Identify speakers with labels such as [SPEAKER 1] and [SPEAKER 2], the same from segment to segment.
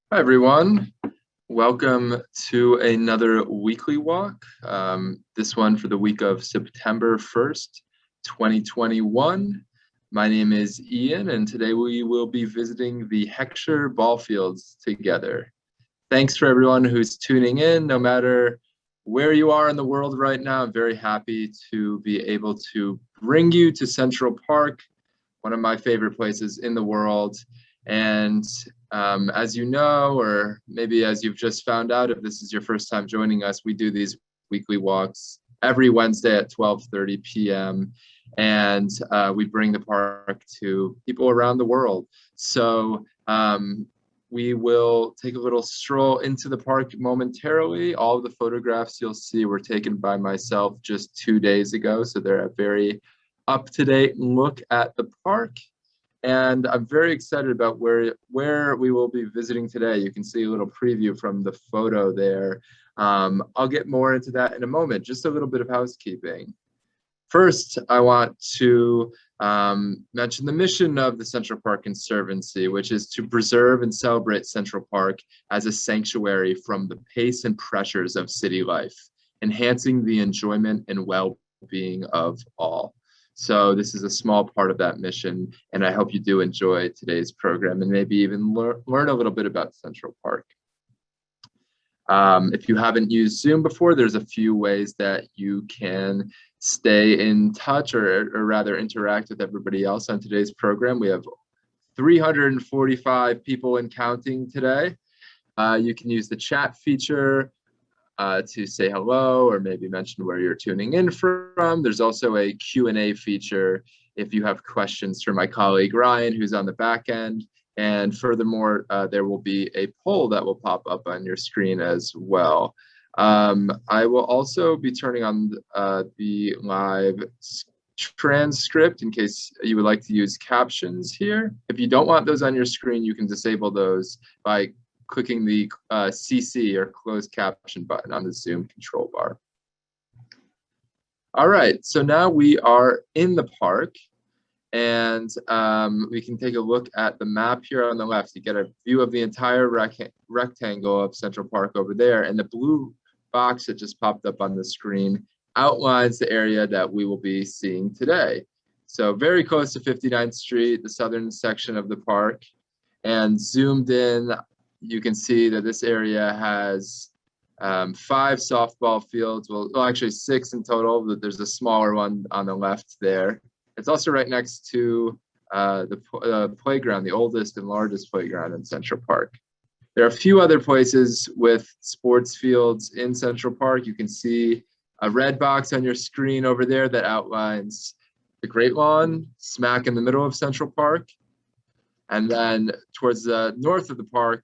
[SPEAKER 1] Hi, everyone. Welcome to another weekly walk. This one for the week of September 1st, 2021. My name is Ian, and today we will be visiting the Hecksher Ballfields together. Thanks for everyone who's tuning in, no matter where you are in the world right now. I'm very happy to be able to bring you to Central Park, one of my favorite places in the world. And as you know, or maybe as you've just found out, if this is your first time joining us, we do these weekly walks every Wednesday at 12:30 p.m. And we bring the park to people around the world. So we will take a little stroll into the park momentarily. All of the photographs you'll see were taken by myself just 2 days ago. So they're a very up-to-date look at the park. And I'm very excited about where we will be visiting today. You can see a little preview from the photo there. I'll get more into that in a moment. Just a little bit of housekeeping. First, I want to mention the mission of the Central Park Conservancy, which is to preserve and celebrate Central Park as a sanctuary from the pace and pressures of city life, enhancing the enjoyment and well-being of all. So this is a small part of that mission, and I hope you do enjoy today's program and maybe even learn a little bit about Central Park. If you haven't used Zoom before, there's a few ways that you can stay in touch or rather interact with everybody else on today's program. We have 345 people and counting today. You can use the chat feature to say hello or maybe mention where you're tuning in from. There's also a Q&A feature if you have questions for my colleague Ryan, who's on the back end. And furthermore, there will be a poll that will pop up on your screen as well. I will also be turning on the live transcript in case you would like to use captions here. If you don't want those on your screen, you can disable those by clicking the CC or closed caption button on the Zoom control bar. All right, so now we are in the park. And we can take a look at the map here on the left. You get a view of the entire rectangle of Central Park over there. And the blue box that just popped up on the screen outlines the area that we will be seeing today. So very close to 59th Street, the southern section of the park. And zoomed in, you can see that this area has 5 softball fields. Well, actually 6 in total, but there's a smaller one on the left there. It's also right next to the playground, the oldest and largest playground in Central Park. There are a few other places with sports fields in Central Park. You can see a red box on your screen over there that outlines the Great Lawn, smack in the middle of Central Park. And then towards the north of the park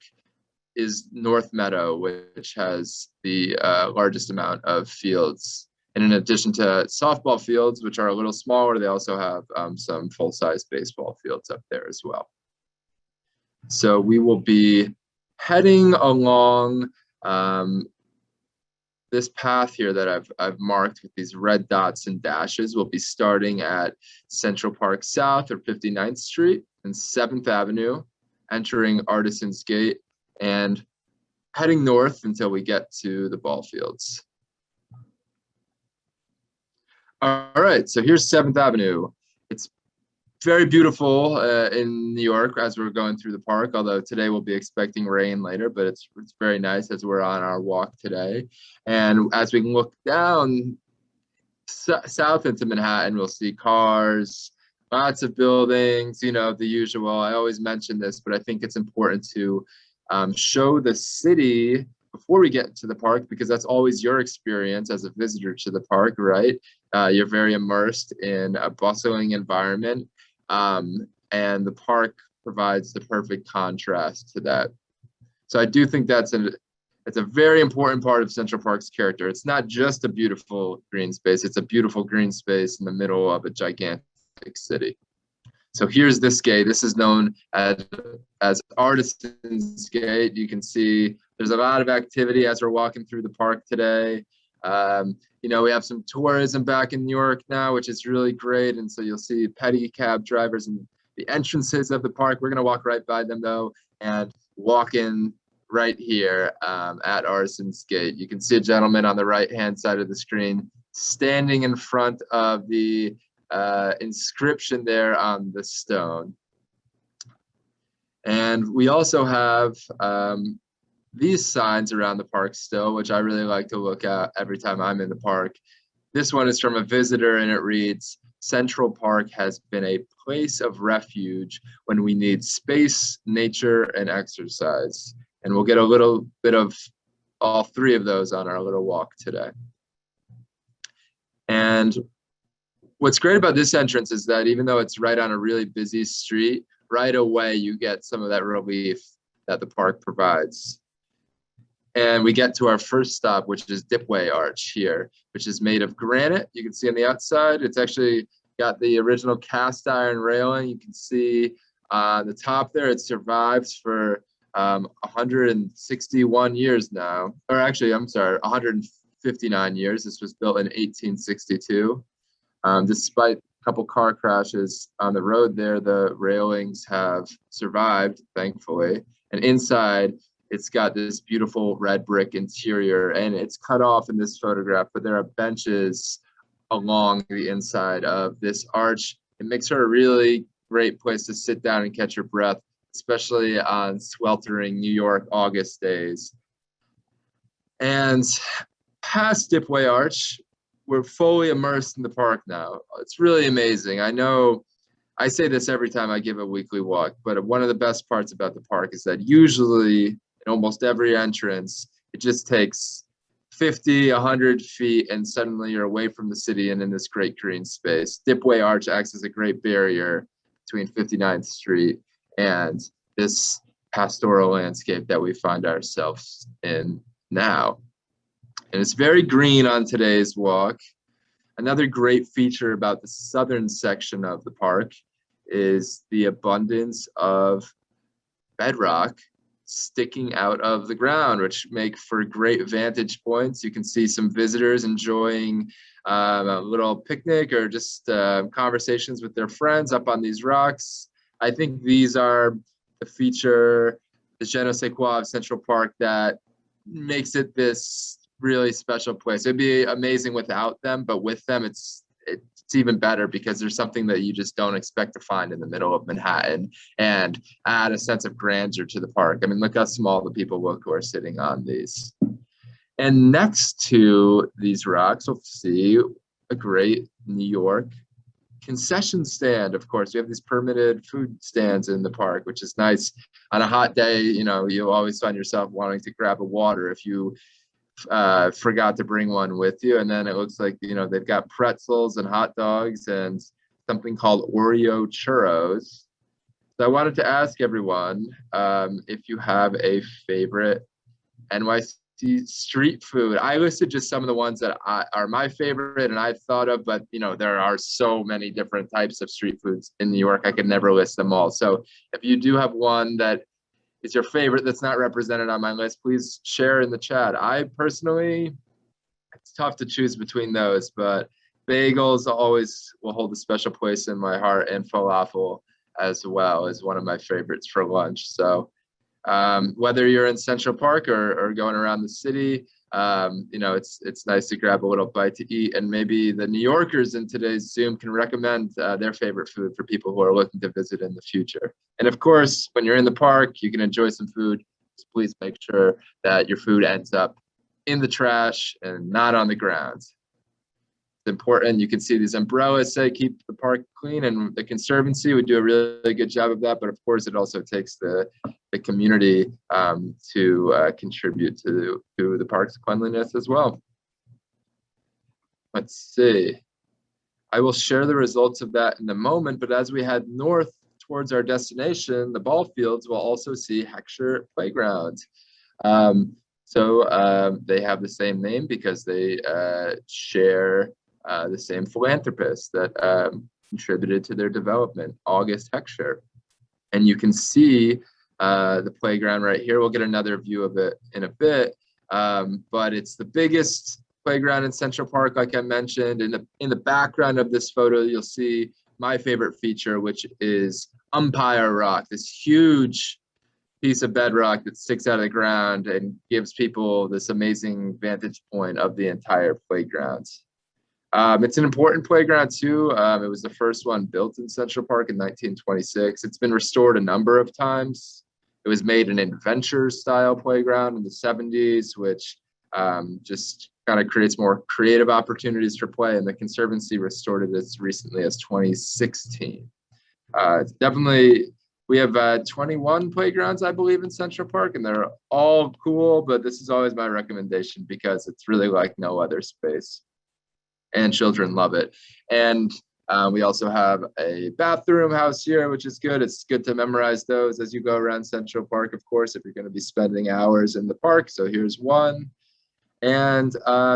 [SPEAKER 1] is North Meadow, which has the largest amount of fields. And in addition to softball fields, which are a little smaller, they also have some full-size baseball fields up there as well. So we will be heading along this path here that I've marked with these red dots and dashes. We'll be starting at Central Park South or 59th Street and 7th Avenue, entering Artisans Skate and heading north until we get to the ball fields. All right, so here's 7th Avenue. It's very beautiful in New York as we're going through the park, although today we'll be expecting rain later, but it's very nice as we're on our walk today. And as we look down south into Manhattan, we'll see cars, lots of buildings, you know, the usual. I always mention this, but I think it's important to show the city before we get to the park, because that's always your experience as a visitor to the park, right? You're very immersed in a bustling environment, and the park provides the perfect contrast to that. So I do think it's a very important part of Central Park's character. It's not just a beautiful green space, it's a beautiful green space in the middle of a gigantic city. So here's this gate. This is known as Artisans Skate. You can see there's a lot of activity as we're walking through the park today. You know, we have some tourism back in New York now, which is really great. And so you'll see pedicab drivers in the entrances of the park. We're going to walk right by them, though, and walk in right here at Artisans Skate. You can see a gentleman on the right-hand side of the screen standing in front of the inscription there on the stone. And we also have these signs around the park still, which I really like to look at every time I'm in the park. This one is from a visitor, and it reads, "Central Park has been a place of refuge when we need space, nature, and exercise." And we'll get a little bit of all three of those on our little walk today. And what's great about this entrance is that even though it's right on a really busy street, right away you get some of that relief that the park provides. And we get to our first stop, which is Dipway Arch here, which is made of granite. You can see on the outside, it's actually got the original cast iron railing. You can see on the top there, it survives for 161 years now. Or actually, I'm sorry, 159 years. This was built in 1862. Despite a couple car crashes on the road there, the railings have survived, thankfully. And inside, it's got this beautiful red brick interior, and it's cut off in this photograph, but there are benches along the inside of this arch. It makes for a really great place to sit down and catch your breath, especially on sweltering New York August days. And past Dipway Arch, we're fully immersed in the park now. It's really amazing. I know I say this every time I give a weekly walk, but one of the best parts about the park is that usually in almost every entrance, it just takes 50, 100 feet, and suddenly you're away from the city and in this great green space. Dipway Arch acts as a great barrier between 59th Street and this pastoral landscape that we find ourselves in now. And it's very green on today's walk. Another great feature about the southern section of the park is the abundance of bedrock sticking out of the ground, which make for great vantage points. You can see some visitors enjoying a little picnic or just conversations with their friends up on these rocks. I think these are the feature, the je ne sais quoi of Central Park that makes it this really special place. It'd be amazing without them, but with them, it's even better because there's something that you just don't expect to find in the middle of Manhattan and add a sense of grandeur to the park. I mean, look how small the people look who are sitting on these. And next to these rocks, we'll see a great New York concession stand. Of course, we have these permitted food stands in the park, which is nice. On a hot day, you know, you'll always find yourself wanting to grab a water if you forgot to bring one with you. And then it looks like, you know, they've got pretzels and hot dogs and something called Oreo churros. So I wanted to ask everyone if you have a favorite NYC street food. I listed just some of the ones that are my favorite and I've thought of, but you know, there are so many different types of street foods in New York. I could never list them all. So if you do have one that is your favorite that's not represented on my list, please share in the chat. I personally, it's tough to choose between those, but bagels always will hold a special place in my heart, and falafel as well is one of my favorites for lunch. So whether you're in Central Park or going around the city, you know, it's nice to grab a little bite to eat, and maybe the New Yorkers in today's Zoom can recommend their favorite food for people who are looking to visit in the future. And of course, when you're in the park, you can enjoy some food. Just please make sure that your food ends up in the trash and not on the ground. It's important. You can see these umbrellas say keep the park clean, and the Conservancy would do a really good job of that. But of course, it also takes the community to contribute to the park's cleanliness as well. Let's see. I will share the results of that in a moment, but as we head north towards our destination, the Ballfields, will also see Hector Playground. So they have the same name because they share the same philanthropist that contributed to their development, August Heckscher. And you can see the playground right here. We'll get another view of it in a bit, but it's the biggest playground in Central Park, like I mentioned. In the background of this photo, you'll see my favorite feature, which is Umpire Rock, this huge piece of bedrock that sticks out of the ground and gives people this amazing vantage point of the entire playground. It's an important playground too. It was the first one built in Central Park in 1926. It's been restored a number of times. It was made an adventure style playground in the 70s, which just kind of creates more creative opportunities for play. And the Conservancy restored it as recently as 2016. Definitely, we have 21 playgrounds, I believe, in Central Park, and they're all cool, but this is always my recommendation because it's really like no other space, and children love it. And we also have a bathroom house here, which is good. It's good to memorize those as you go around Central Park, of course, if you're going to be spending hours in the park. So here's one. And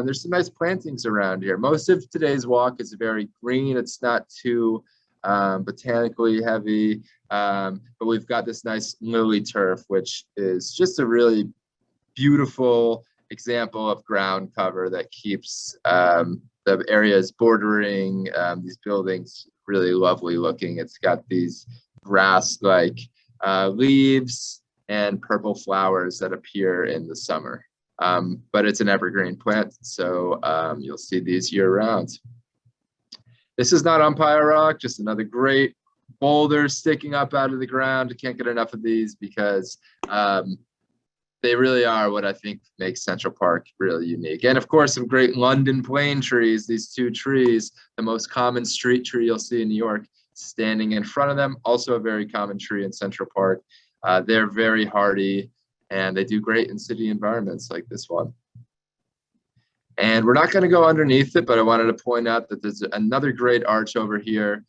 [SPEAKER 1] there's some nice plantings around here. Most of today's walk is very green. It's not too botanically heavy, but we've got this nice lily turf, which is just a really beautiful example of ground cover that keeps the areas bordering these buildings really lovely looking. It's got these grass-like leaves and purple flowers that appear in the summer. But it's an evergreen plant, so you'll see these year-round. This is not Umpire Rock, just another great boulder sticking up out of the ground. I can't get enough of these because they really are what I think makes Central Park really unique. And of course, some great London plane trees, these two trees, the most common street tree you'll see in New York, standing in front of them. Also a very common tree in Central Park. They're very hardy and they do great in city environments like this one. And we're not going to go underneath it, but I wanted to point out that there's another great arch over here,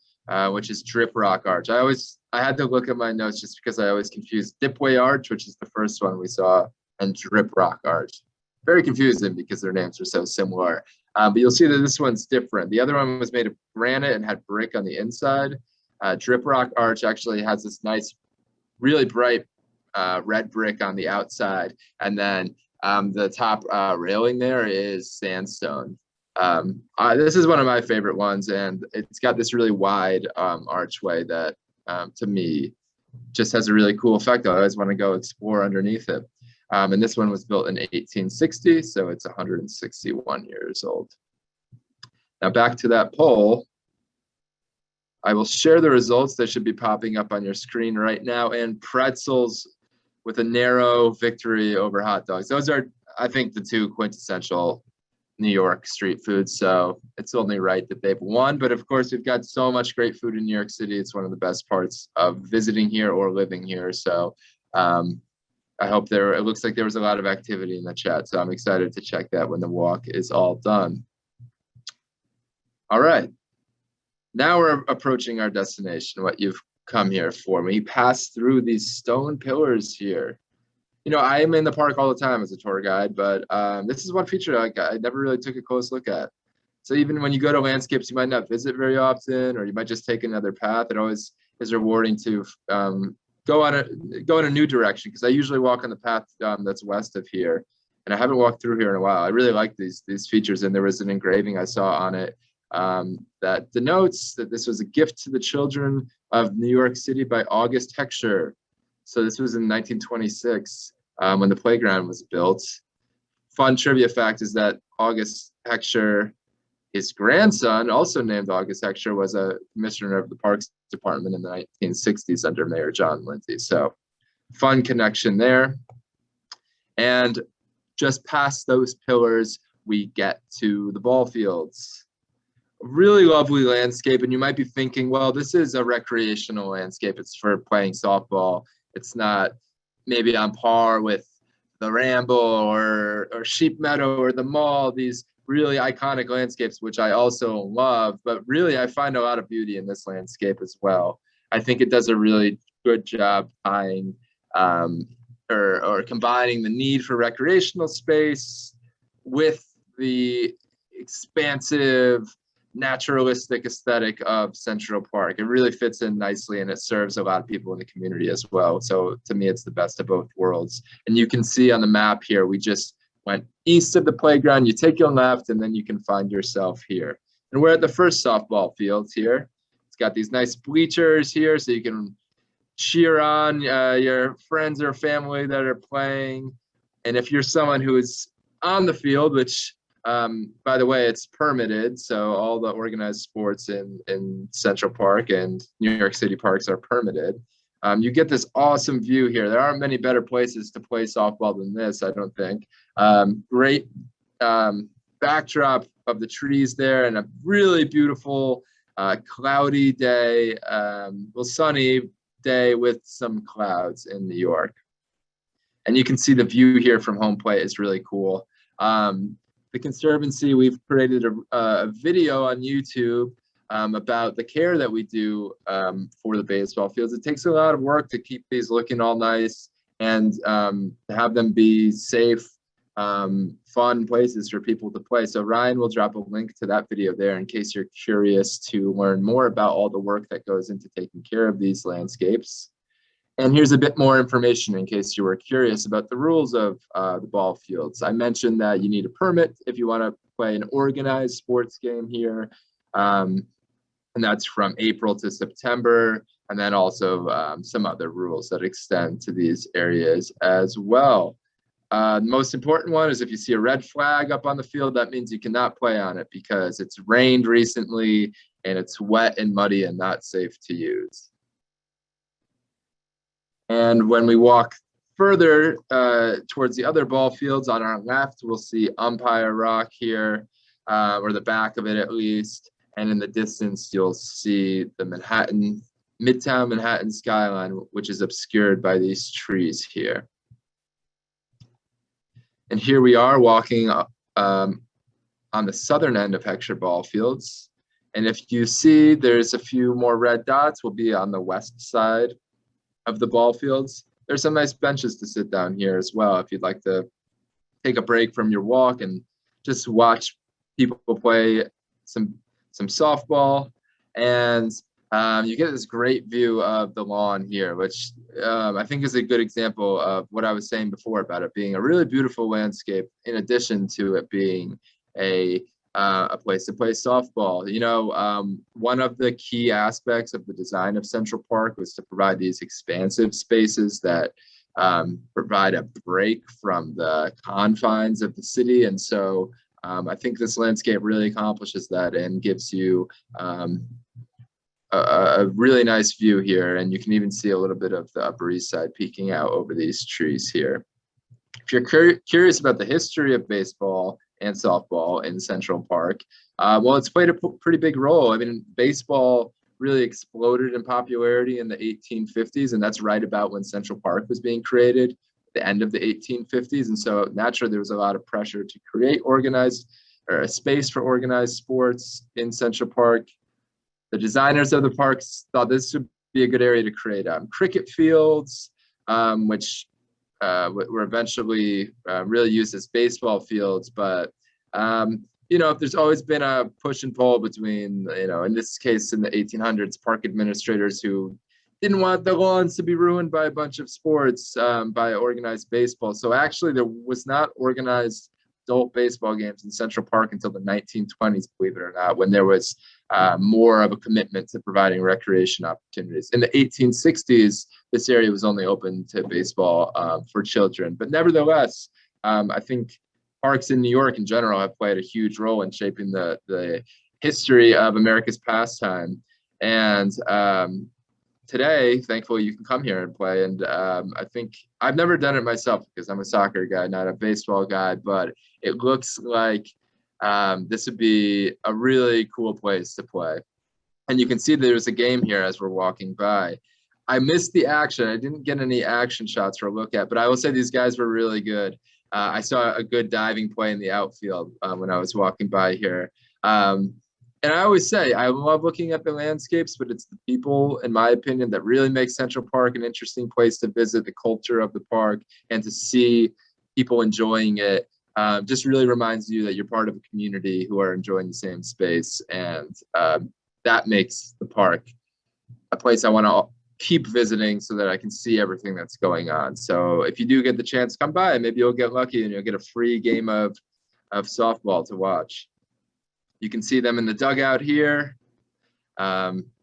[SPEAKER 1] which is Drip Rock Arch. I had to look at my notes just because I always confuse Dipway Arch, which is the first one we saw, and Drip Rock Arch. Very confusing because their names are so similar. But you'll see that this one's different. The other one was made of granite and had brick on the inside. Drip Rock Arch actually has this nice, really bright red brick on the outside. And then the top railing there is sandstone. This is one of my favorite ones, and it's got this really wide archway that, to me, just has a really cool effect. I always want to go explore underneath it. And this one was built in 1860, so it's 161 years old. Now back to that poll. I will share the results. They should be popping up on your screen right now. And pretzels with a narrow victory over hot dogs. Those are, I think, the two quintessential New York street foods. So it's only right that they've won. But of course, we've got so much great food in New York City. It's one of the best parts of visiting here or living here. So I hope it looks like there was a lot of activity in the chat. So I'm excited to check that when the walk is all done. All right. Now we're approaching our destination, what you've come here for. We pass through these stone pillars here. You know, I am in the park all the time as a tour guide, but this is one feature I never really took a close look at. So even when you go to landscapes you might not visit very often, or you might just take another path, it always is rewarding to go in a new direction, because I usually walk on the path that's west of here, and I haven't walked through here in a while. I really like these features, and there was an engraving I saw on it that denotes that this was a gift to the children of New York City by August Heckscher. So this was in 1926 when the playground was built. Fun trivia fact is that August Heckscher, his grandson, also named August Heckscher, was a commissioner of the Parks Department in the 1960s under Mayor John Lindsay. So fun connection there. And just past those pillars, we get to the ball fields. A really lovely landscape, and you might be thinking, well, this is a recreational landscape. It's for playing softball. It's not maybe on par with the Ramble or Sheep Meadow or the Mall, these really iconic landscapes, which I also love, but really I find a lot of beauty in this landscape as well. I think it does a really good job tying or combining the need for recreational space with the expansive, naturalistic aesthetic of Central Park. It really fits in nicely, and it serves a lot of people in the community as well. So to me, it's the best of both worlds. And you can see on the map here, we just went east of the playground. You take your left, and then you can find yourself here. And we're at the first softball field here. It's got these nice bleachers here, so you can cheer on your friends or family that are playing. And if you're someone who is on the field, which by the way, it's permitted, so all the organized sports in Central Park and New York City parks are permitted. You get this awesome view here. There aren't many better places to play softball than this, I don't think. Great backdrop of the trees there, and a really beautiful cloudy day, well, sunny day with some clouds in New York. And you can see the view here from home plate is really cool. The Conservancy, we've created a video on YouTube about the care that we do for the baseball fields. It takes a lot of work to keep these looking all nice and to have them be safe, fun places for people to play. So Ryan will drop a link to that video there in case you're curious to learn more about all the work that goes into taking care of these landscapes. And here's a bit more information in case you were curious about the rules of the ball fields. I mentioned that you need a permit if you want to play an organized sports game here. And that's from April to September. And then also some other rules that extend to these areas as well. The most important one is if you see a red flag up on the field, that means you cannot play on it because it's rained recently and it's wet and muddy and not safe to use. And when we walk further towards the other ball fields on our left, we'll see Umpire Rock here, or the back of it at least. And in the distance, you'll see the Midtown Manhattan skyline, which is obscured by these trees here. And here we are walking on the southern end of Hecksher Ballfields. And if you see, there's a few more red dots, will be on the west side of the ball fields. There's some nice benches to sit down here as well if you'd like to take a break from your walk and just watch people play some softball. And you get this great view of the lawn here, which I think is a good example of what I was saying before about it being a really beautiful landscape in addition to it being a place to play softball. You know, one of the key aspects of the design of Central Park was to provide these expansive spaces that provide a break from the confines of the city. And so I think this landscape really accomplishes that and gives you a really nice view here. And you can even see a little bit of the Upper East Side peeking out over these trees here. If you're curious about the history of baseball and softball in Central Park, well, it's played a pretty big role. I mean, baseball really exploded in popularity in the 1850s, and that's right about when Central Park was being created, the end of the 1850s. And so naturally, there was a lot of pressure to create a space for organized sports in Central Park. The designers of the parks thought this would be a good area to create cricket fields, which were eventually really used as baseball fields. But, you know, there's always been a push and pull between, you know, in this case, in the 1800s, park administrators who didn't want the lawns to be ruined by a bunch of sports by organized baseball. So actually, there was not organized adult baseball games in Central Park until the 1920s, believe it or not, when there was more of a commitment to providing recreation opportunities. In the 1860s, this area was only open to baseball for children. But nevertheless, I think parks in New York in general have played a huge role in shaping the history of America's pastime. And today, thankfully, you can come here and play. And I think I've never done it myself because I'm a soccer guy, not a baseball guy, but it looks like this would be a really cool place to play. And you can see there's a game here as we're walking by. I missed the action. I didn't get any action shots for a look at, but I will say these guys were really good. I saw a good diving play in the outfield when I was walking by here. And I always say, I love looking at the landscapes, but it's the people, in my opinion, that really make Central Park an interesting place to visit, the culture of the park, and to see people enjoying it. Just really reminds you that you're part of a community who are enjoying the same space. And that makes the park a place I want to keep visiting so that I can see everything that's going on. So if you do get the chance, come by. Maybe you'll get lucky and you'll get a free game of softball to watch. You can see them in the dugout here.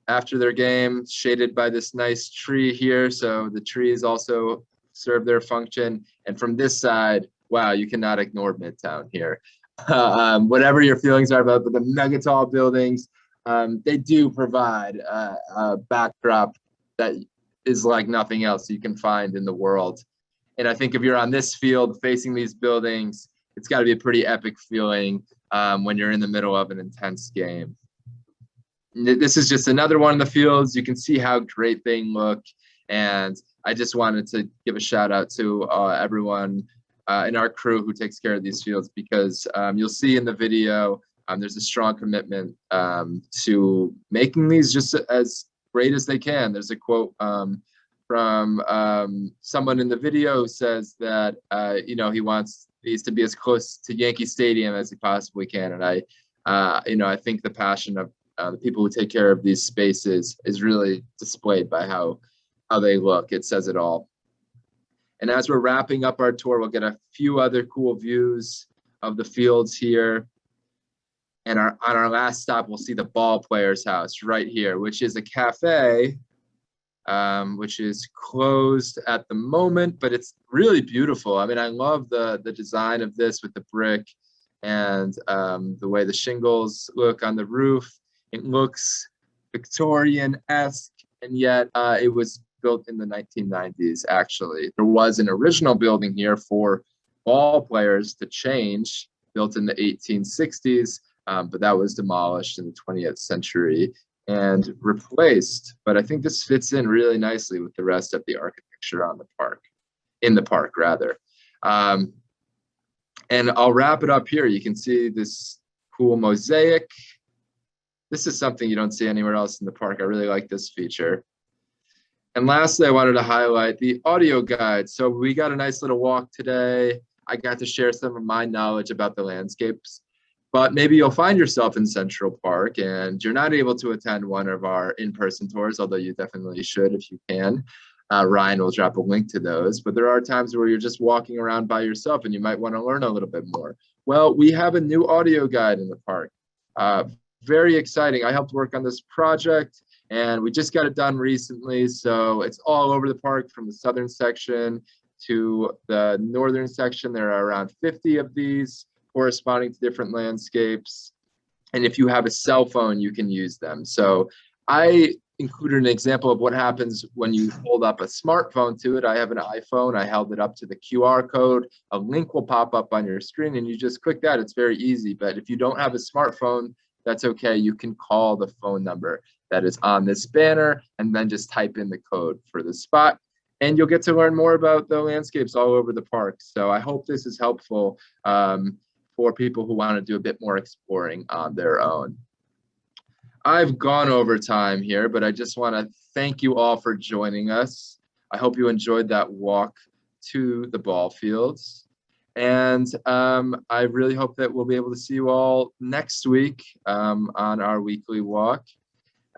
[SPEAKER 1] after their game, shaded by this nice tree here. So the trees also serve their function. And from this side, wow, you cannot ignore Midtown here. Whatever your feelings are about the mega tall buildings, they do provide a backdrop that is like nothing else you can find in the world. And I think if you're on this field facing these buildings, it's got to be a pretty epic feeling when you're in the middle of an intense game. This is just another one of the fields. You can see how great they look. And I just wanted to give a shout out to everyone in our crew who takes care of these fields, because you'll see in the video, there's a strong commitment to making these just as great as they can. There's a quote from someone in the video who says that, he wants these to be as close to Yankee Stadium as he possibly can. And I think the passion of the people who take care of these spaces is really displayed by how they look. It says it all. And as we're wrapping up our tour, we'll get a few other cool views of the fields here. And on our last stop, we'll see the ball players' house right here, which is a cafe, which is closed at the moment, but it's really beautiful. I mean, I love the design of this with the brick and the way the shingles look on the roof. It looks Victorian-esque, and yet it was built in the 1990s, actually. There was an original building here for ball players to change, built in the 1860s, but that was demolished in the 20th century and replaced. But I think this fits in really nicely with the rest of the architecture on the park, in the park, rather. And I'll wrap it up here. You can see this cool mosaic. This is something you don't see anywhere else in the park. I really like this feature. And lastly, I wanted to highlight the audio guide. So we got a nice little walk today. I got to share some of my knowledge about the landscapes, but maybe you'll find yourself in Central Park and you're not able to attend one of our in-person tours, although you definitely should if you can. Ryan will drop a link to those, but there are times where you're just walking around by yourself and you might want to learn a little bit more. Well, we have a new audio guide in the park. Very exciting. I helped work on this project and we just got it done recently. So it's all over the park, from the southern section to the northern section. There are around 50 of these corresponding to different landscapes. And if you have a cell phone, you can use them. So I included an example of what happens when you hold up a smartphone to it. I have an iPhone. I held it up to the QR code. A link will pop up on your screen and you just click that. It's very easy. But if you don't have a smartphone, that's okay. You can call the phone number that is on this banner and then just type in the code for the spot. And you'll get to learn more about the landscapes all over the park. So I hope this is helpful for people who want to do a bit more exploring on their own. I've gone over time here, but I just want to thank you all for joining us. I hope you enjoyed that walk to the ball fields. And I really hope that we'll be able to see you all next week on our weekly walk.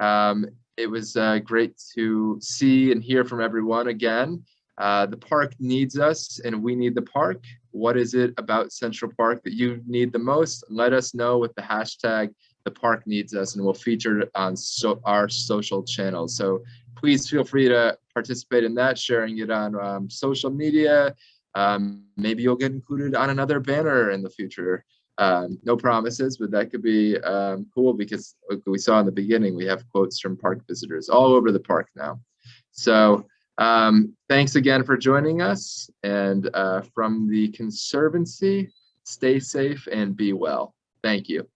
[SPEAKER 1] It was great to see and hear from everyone again. The park needs us and we need the park. What is it about Central Park that you need the most? Let us know with the hashtag #TheParkNeedsUs, and we'll feature it on our social channels. So please feel free to participate in that, sharing it on social media. Maybe you'll get included on another banner in the future. No promises, but that could be cool, because like we saw in the beginning, we have quotes from park visitors all over the park now. So thanks again for joining us. And from the Conservancy, stay safe and be well. Thank you.